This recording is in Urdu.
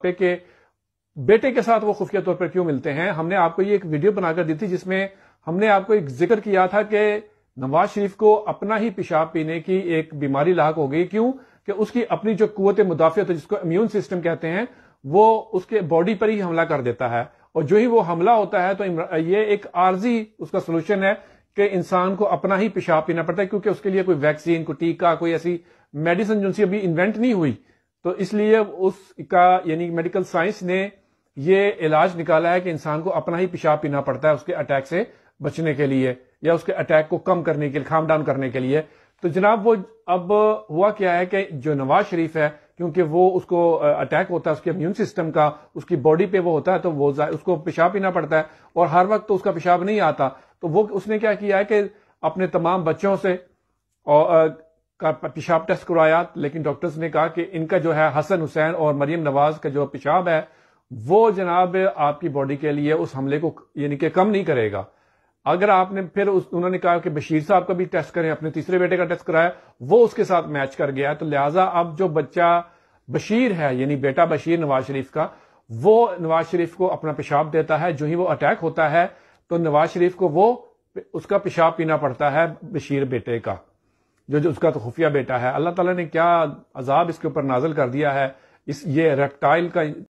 پہ کہ بیٹے کے ساتھ وہ خفیہ طور پر کیوں ملتے ہیں. ہم نے آپ کو یہ ایک ویڈیو بنا کر دی تھی جس میں ہم نے آپ کو ایک ذکر کیا تھا کہ نواز شریف کو اپنا ہی پیشاب پینے کی ایک بیماری لاحق ہو گئی. کیوں کہ اس کی اپنی جو قوت مدافعت جس کو امیون سسٹم کہتے ہیں وہ اس کے باڈی پر ہی حملہ کر دیتا ہے, اور جو ہی وہ حملہ ہوتا ہے تو یہ ایک عارضی اس کا سولوشن ہے کہ انسان کو اپنا ہی پیشاب پینا پڑتا ہے, کیونکہ اس کے لیے کوئی ویکسین, کوئی ٹیکہ, کوئی ایسی میڈیسن جو ابھی انوینٹ نہیں ہوئی. تو اس لیے اس کا یعنی میڈیکل سائنس نے یہ علاج نکالا ہے کہ انسان کو اپنا ہی پیشاب پینا پڑتا ہے اس کے اٹیک سے بچنے کے لیے, یا اس کے اٹیک کو کم کرنے کے لیے, کام ڈاؤن کرنے کے لیے. تو جناب وہ اب ہوا کیا ہے کہ جو نواز شریف ہے, کیونکہ وہ اس کو اٹیک ہوتا ہے اس کے امیون سسٹم کا, اس کی باڈی پہ وہ ہوتا ہے, تو وہ اس کو پیشاب پینا پڑتا ہے, اور ہر وقت تو اس کا پیشاب نہیں آتا. تو وہ اس نے کیا کیا ہے کہ اپنے تمام بچوں سے کا پیشاب ٹیسٹ کروایا, لیکن ڈاکٹرز نے کہا کہ ان کا جو ہے حسن حسین اور مریم نواز کا جو پیشاب ہے وہ جناب آپ کی باڈی کے لیے اس حملے کو یعنی کہ کم نہیں کرے گا. اگر آپ نے پھر انہوں نے کہا کہ بشیر صاحب کا بھی ٹیسٹ کریں, اپنے تیسرے بیٹے کا ٹیسٹ کرایا, وہ اس کے ساتھ میچ کر گیا. تو لہٰذا اب جو بچہ بشیر ہے یعنی بیٹا بشیر نواز شریف کا, وہ نواز شریف کو اپنا پیشاب دیتا ہے. جو ہی وہ اٹیک ہوتا ہے تو نواز شریف کو وہ اس کا پیشاب پینا پڑتا ہے بشیر بیٹے کا, جو اس کا تو خفیہ بیٹا ہے. اللہ تعالیٰ نے کیا عذاب اس کے اوپر نازل کر دیا ہے, یہ ریپٹائل کا